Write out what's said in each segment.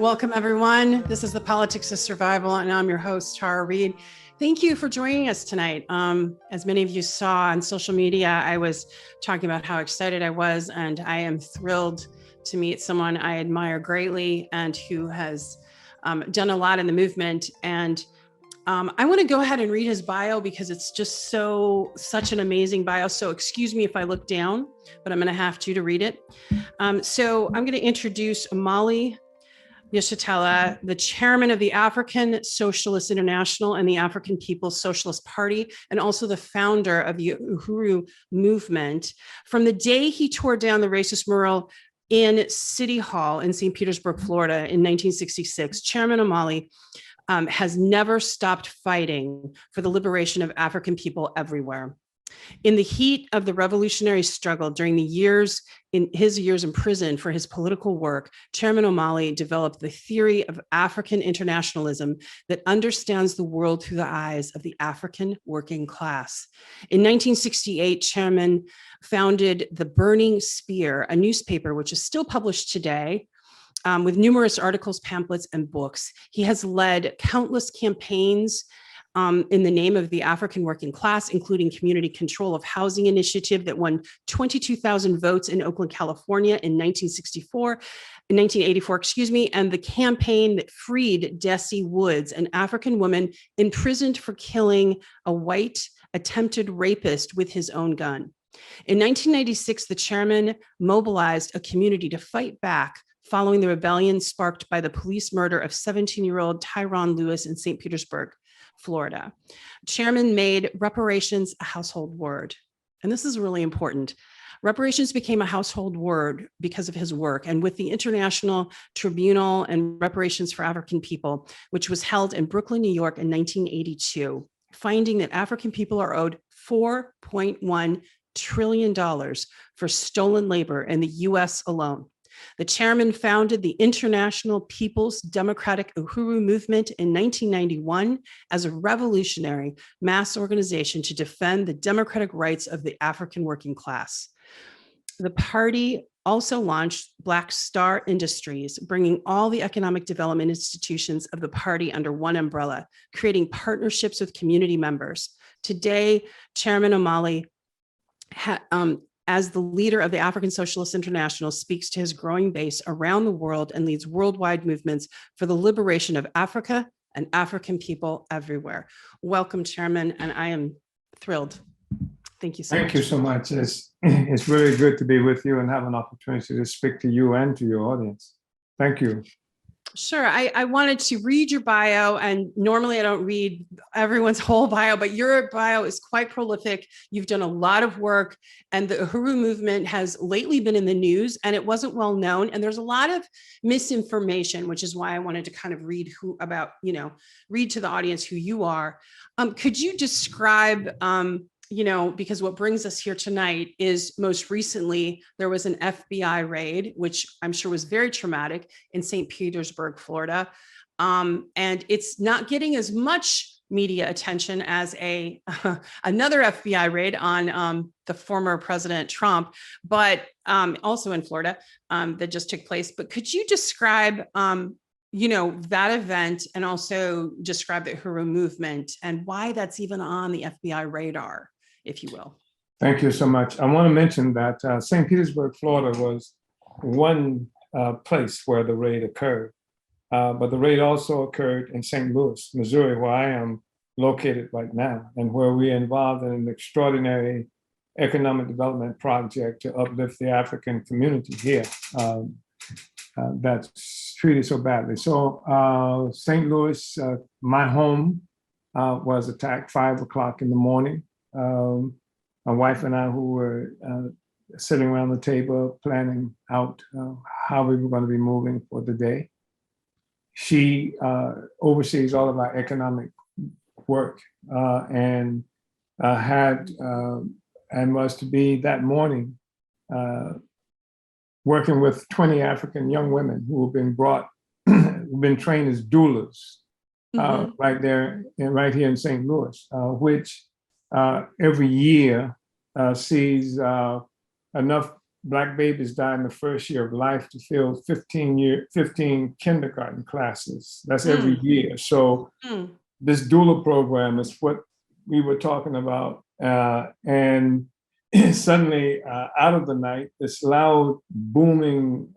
Welcome, everyone. This is the Politics of Survival, and I'm your host, Tara Reade. Thank you for joining us tonight. As many of you saw on social media, I was talking about how excited I was, and I am thrilled to meet someone I admire greatly and who has done a lot in the movement. And I want to go ahead and read his bio because it's just such an amazing bio. So excuse me if I look down, but I'm going to have to read it. So I'm going to introduce Omali Yeshitela, the chairman of the African Socialist International and the African People's Socialist Party, and also the founder of the Uhuru Movement. From the day he tore down the racist mural in City Hall in St. Petersburg, Florida in 1966, Chairman Omali has never stopped fighting for the liberation of African people everywhere. In the heat of the revolutionary struggle during his years in prison for his political work, Chairman Omali developed the theory of African internationalism that understands the world through the eyes of the African working class. In 1968, Chairman founded The Burning Spear, a newspaper which is still published today, with numerous articles, pamphlets, and books. He has led countless campaigns in the name of the African working class, including Community Control of Housing Initiative that won 22,000 votes in Oakland, California in 1984, 1984, and the campaign that freed Desi Woods, an African woman imprisoned for killing a white attempted rapist with his own gun. In 1996, the chairman mobilized a community to fight back following the rebellion sparked by the police murder of 17-year-old Tyrone Lewis in St. Petersburg, Florida. Chairman made reparations a household word. And this is really important. Reparations became a household word because of his work, and with the International Tribunal and Reparations for African People, which was held in Brooklyn, New York in 1982, finding that African people are owed $4.1 trillion for stolen labor in the US alone. The chairman founded the International People's Democratic Uhuru Movement in 1991 as a revolutionary mass organization to defend the democratic rights of the African working class. The party also launched Black Star Industries, bringing all the economic development institutions of the party under one umbrella, creating partnerships with community members. Today, Chairman Omali as the leader of the African Socialist International, speaks to his growing base around the world and leads worldwide movements for the liberation of Africa and African people everywhere. Welcome, Chairman, and I am thrilled. Thank you so much. Thank you so much. It's really good to be with you and have an opportunity to speak to you and to your audience. Thank you. Sure. I wanted to read your bio, and normally I don't read everyone's whole bio, but your bio is quite prolific. You've done a lot of work, and the Uhuru movement has lately been in the news, and it wasn't well known. And there's a lot of misinformation, which is why I wanted to kind of read read to the audience who you are. Could you describe, because what brings us here tonight is most recently there was an FBI raid, which I'm sure was very traumatic in St. Petersburg, Florida. And it's not getting as much media attention as another FBI raid on the former President Trump, but also in Florida that just took place. But could you describe that event and also describe the Uhuru movement and why that's even on the FBI radar, if you will? Thank you so much. I want to mention that St. Petersburg, Florida was one place where the raid occurred, but the raid also occurred in St. Louis, Missouri, where I am located right now, and where we are involved in an extraordinary economic development project to uplift the African community here that's treated so badly. So St. Louis, my home, was attacked 5 o'clock in the morning. My wife and I, who were sitting around the table planning out how we were going to be moving for the day. She oversees all of our economic work and was to be that morning working with 20 African young women who have been who've been trained as doulas right here in St. Louis, which every year sees enough Black babies die in the first year of life to fill 15 kindergarten classes. That's every year. So this doula program is what we were talking about. And suddenly, out of the night, this loud, booming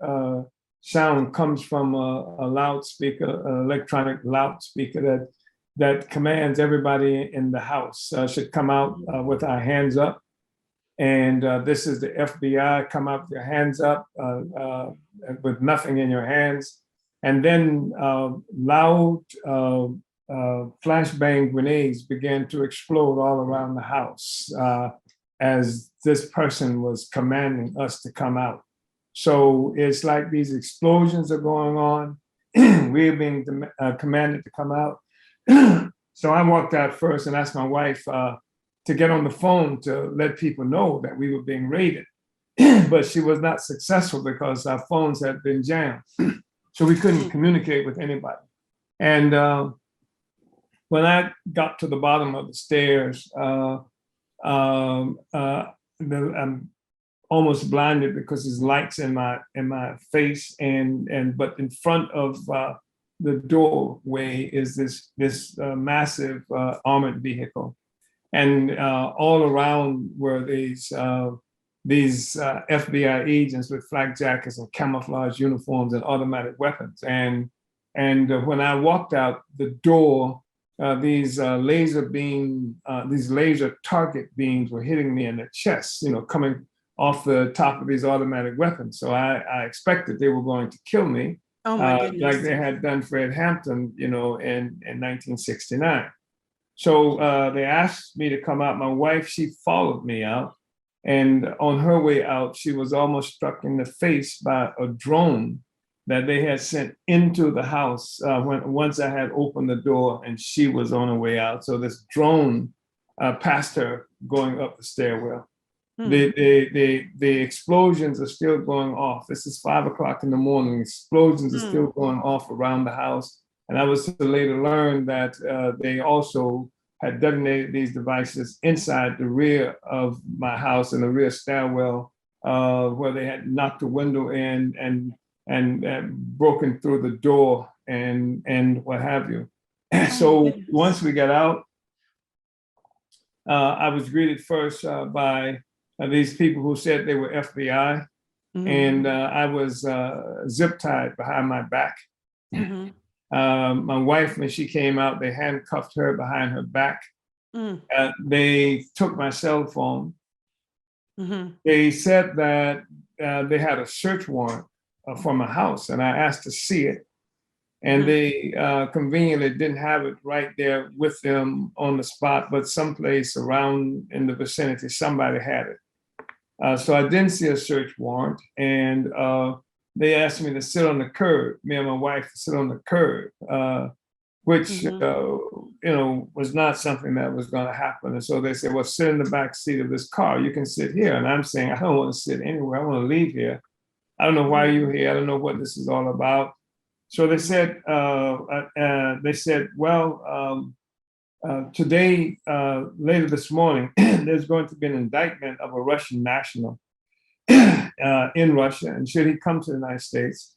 sound comes from a loudspeaker, an electronic loudspeaker that commands everybody in the house should come out with our hands up. And this is the FBI, come out with your hands up with nothing in your hands. And then loud flashbang grenades began to explode all around the house as this person was commanding us to come out. So it's like these explosions are going on. We're being commanded to come out. So I walked out first and asked my wife to get on the phone to let people know that we were being raided. But she was not successful because our phones had been jammed. So we couldn't communicate with anybody. And when I got to the bottom of the stairs, I'm almost blinded because there's lights in my face, but in front of the doorway is this massive armored vehicle, and all around were these FBI agents with flak jackets and camouflage uniforms and automatic weapons. And when I walked out the door, these laser target beams were hitting me in the chest, coming off the top of these automatic weapons. So I expected they were going to kill me, like they had done Fred Hampton, in 1969. So they asked me to come out. My wife, she followed me out. And on her way out, she was almost struck in the face by a drone that they had sent into the house once I had opened the door and she was on her way out. So this drone passed her going up the stairwell. The explosions are still going off. This is 5 o'clock in the morning. Explosions are still going off around the house. And I was to later learn that they also had detonated these devices inside the rear of my house, in the rear stairwell, where they had knocked the window in and broken through the door and what have you. So once we got out, I was greeted first by these people who said they were FBI, and I was zip tied behind my back. My wife, when she came out, they handcuffed her behind her back. They took my cell phone. They said that they had a search warrant for my house, and I asked to see it. And they conveniently didn't have it right there with them on the spot, but someplace around in the vicinity, somebody had it. So I didn't see a search warrant, and they asked me to sit on the curb, me and my wife to sit on the curb, which was not something that was going to happen. And so they said, well, sit in the back seat of this car. You can sit here. And I'm saying, I don't want to sit anywhere. I want to leave here. I don't know why you're here. I don't know what this is all about. So they said, well, today, later this morning, there's going to be an indictment of a Russian national in Russia, and should he come to the United States,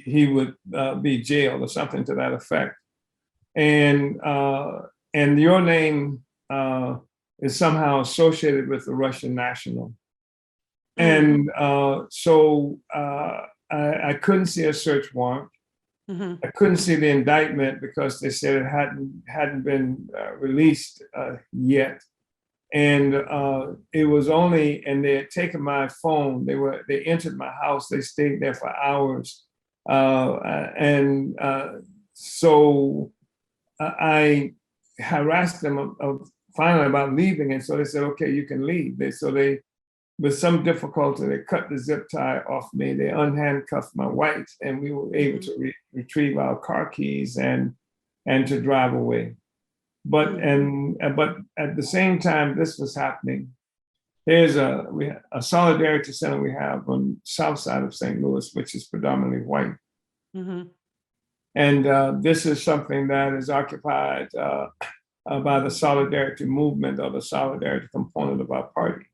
he would be jailed or something to that effect. And your name is somehow associated with the Russian national. And so I couldn't see a search warrant. I couldn't see the indictment because they said it hadn't been released yet. And it was only, and they had taken my phone. They entered my house. They stayed there for hours, so I harassed them finally about leaving, and so they said, "Okay, you can leave." With some difficulty, they cut the zip tie off me. They unhandcuffed my wife, and we were able to retrieve our car keys and to drive away. But at the same time this was happening, there's a solidarity center we have on the south side of St. Louis, which is predominantly white. And this is something that is occupied by the solidarity movement or the solidarity component of our party.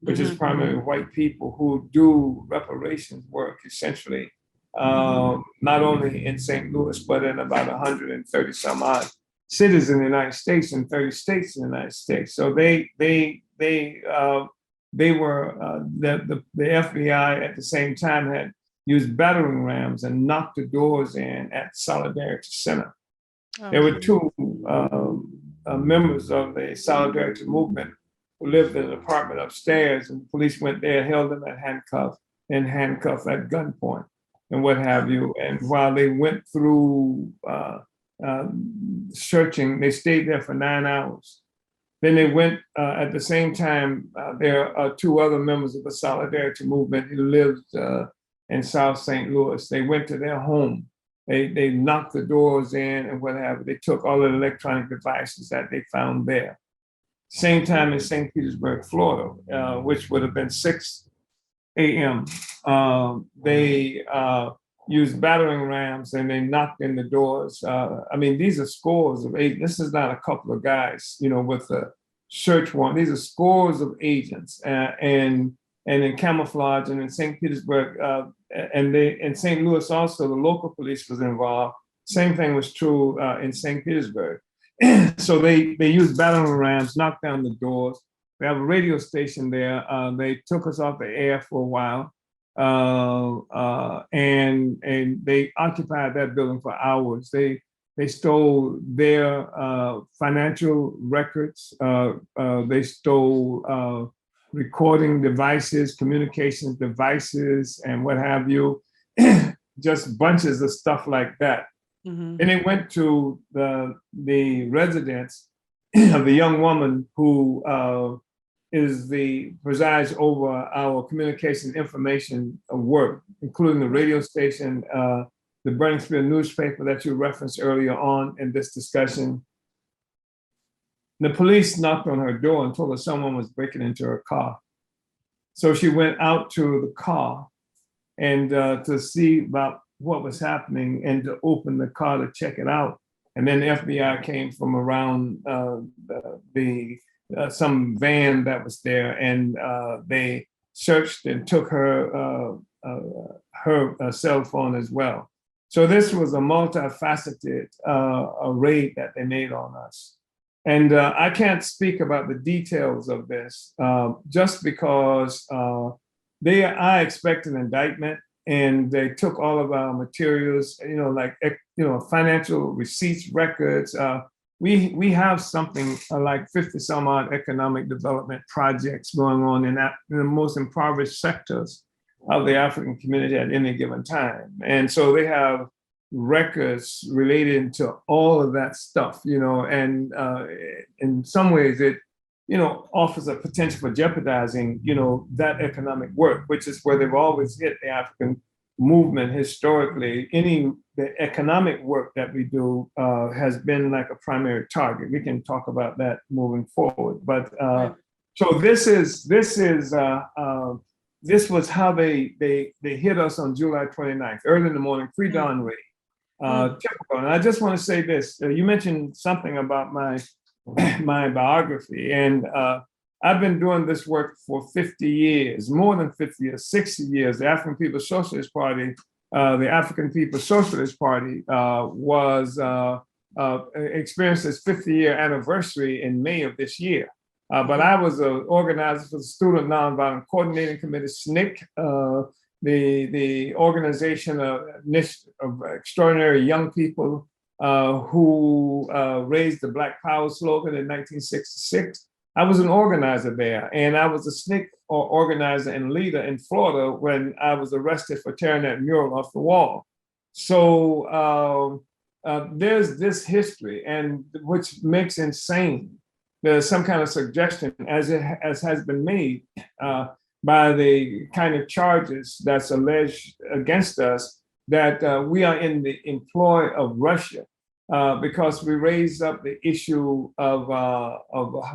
which is primarily white people who do reparations work, essentially, not only in St. Louis, but in about 130 some odd cities in the United States and 30 states in the United States. So they were, the FBI at the same time had used battering rams and knocked the doors in at Solidarity Center. Okay. There were two members of the Solidarity Movement who lived in an apartment upstairs, and the police went there, held them at handcuffs at gunpoint and what have you. And while they went through searching, they stayed there for 9 hours. Then they went, at the same time, there are two other members of the Solidarity Movement who lived in South St. Louis. They went to their home. They knocked the doors in and what have you. They took all the electronic devices that they found there. Same time in St. Petersburg, Florida, which would have been 6 a.m. They used battering rams and they knocked in the doors. I mean, these are scores of agents. This is not a couple of guys, with a search warrant. These are scores of agents, and in camouflage. And in St. Petersburg, and in St. Louis also, the local police was involved. Same thing was true in St. Petersburg. So they used battering rams, knocked down the doors. We have a radio station there. They took us off the air for a while. And they occupied that building for hours. They stole their financial records. They stole recording devices, communications devices, and what have you. Just bunches of stuff like that. Mm-hmm. And they went to the residence of the young woman who presides over our communication information work, including the radio station, the Burningsville newspaper that you referenced earlier on in this discussion. The police knocked on her door and told her someone was breaking into her car. So she went out to the car and to see about what was happening and to open the car to check it out. And then the FBI came from around some van that was there, and they searched and took her cell phone as well. So this was a multifaceted raid that they made on us. And I can't speak about the details of this just because I expect an indictment, and they took all of our materials, financial receipts, records. We have something like 50 some odd economic development projects going on in the most impoverished sectors of the African community at any given time. And so they have records related to all of that stuff, and in some ways it, offers a potential for jeopardizing, that economic work, which is where they've always hit the African movement historically. The economic work that we do has been like a primary target. We can talk about that moving forward. But so this was how they hit us on July 29th, early in the morning, pre-dawn raid. Typical. And I just want to say this. You mentioned something about my biography, and I've been doing this work for 50 years, more than 50 years, 60 years. The African People's Socialist Party, experienced its 50-year anniversary in May of this year. But I was an organizer for the Student Nonviolent Coordinating Committee, SNCC, the organization of extraordinary young people who raised the Black Power slogan in 1966. I was an organizer there, and I was a SNCC organizer and leader in Florida when I was arrested for tearing that mural off the wall. So there's this history, and which makes insane. There's some kind of suggestion, as has been made by the kind of charges that's alleged against us, that we are in the employ of Russia because we raised up the issue of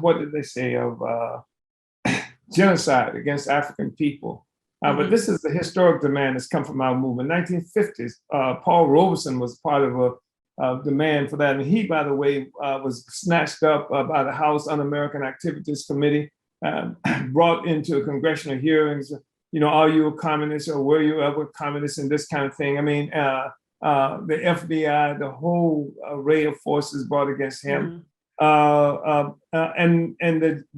what did they say, of genocide against African people. But this is the historic demand that's come from our movement. 1950s, Paul Robeson was part of a demand for that. And he, by the way, was snatched up by the House Un-American Activities Committee brought into congressional hearings, are you a communist or were you ever communist and this kind of thing. I mean, the FBI, the whole array of forces brought against him.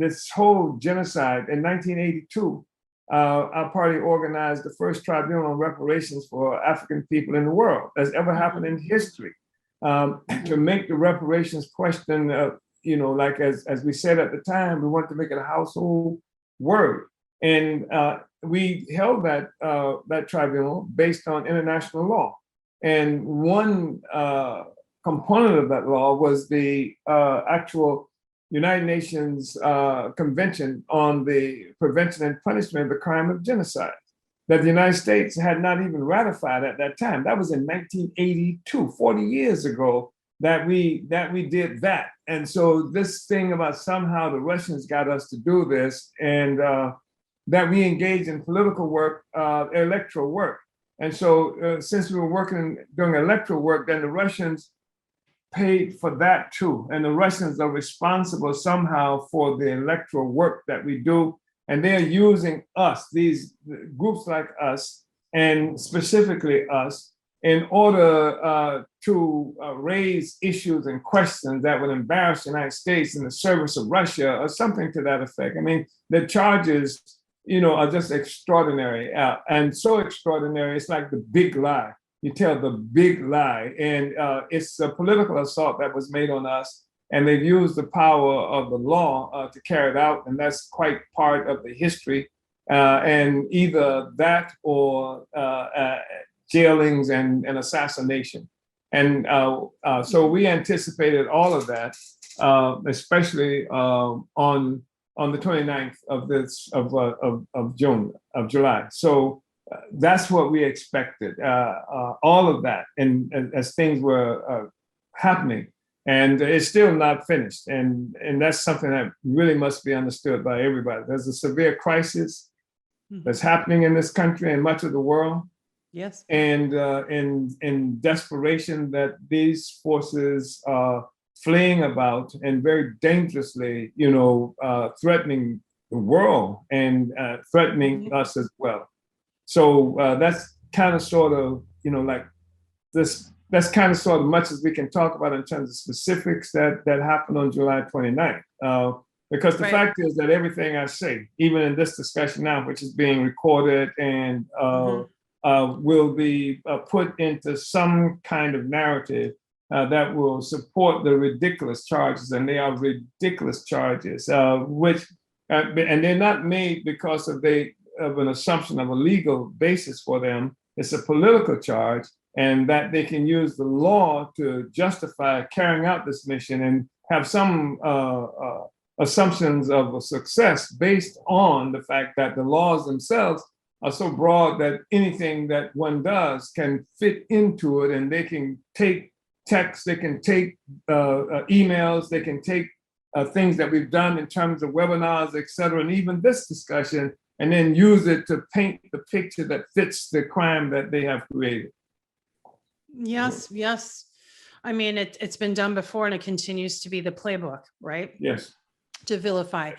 This whole genocide in 1982, our party organized the first tribunal on reparations for African people in the world that's ever happened in history. To make the reparations question, like as we said at the time, we wanted to make it a household word. And we held that tribunal based on international law. And one component of that law was the actual United Nations Convention on the Prevention and Punishment of the Crime of Genocide that the United States had not even ratified at that time. That was in 1982, 40 years ago that we did that. And so this thing about somehow the Russians got us to do this, and that we engaged in political work, electoral work. And so since we were doing electoral work, then the Russians paid for that too. And the Russians are responsible somehow for the electoral work that we do. And they're using us, these groups like us, and specifically us, in order to raise issues and questions that would embarrass the United States in the service of Russia or something to that effect. I mean, the charges, are just extraordinary, and so extraordinary, it's like the big lie. You tell the big lie, and it's a political assault that was made on us, and they've used the power of the law to carry it out, and that's quite part of the history, and either that or jailings and assassination. And so we anticipated all of that, especially on the 29th of July. So that's what we expected, all of that, and as things were happening, and it's still not finished, and that's something that really must be understood by everybody. There's a severe crisis that's happening in this country and much of the world. Yes. And in desperation that these forces are fleeing about and very dangerously, threatening the world and threatening us as well. So that's kind of sort of, like this, that's kind of sort of much as we can talk about in terms of specifics that happened on July 29th. Because the fact is that everything I say, even in this discussion now, which is being recorded and will be put into some kind of narrative that will support the ridiculous charges, and they are ridiculous charges, which and they're not made because of an assumption of a legal basis for them. It's a political charge, and that they can use the law to justify carrying out this mission and have some assumptions of a success based on the fact that the laws themselves are so broad that anything that one does can fit into it, and they can take text, they can take emails, they can take things that we've done in terms of webinars, et cetera, and even this discussion, and then use it to paint the picture that fits the crime that they have created. Yes, yes. I mean, it's been done before, and it continues to be the playbook, right? Yes. To vilify.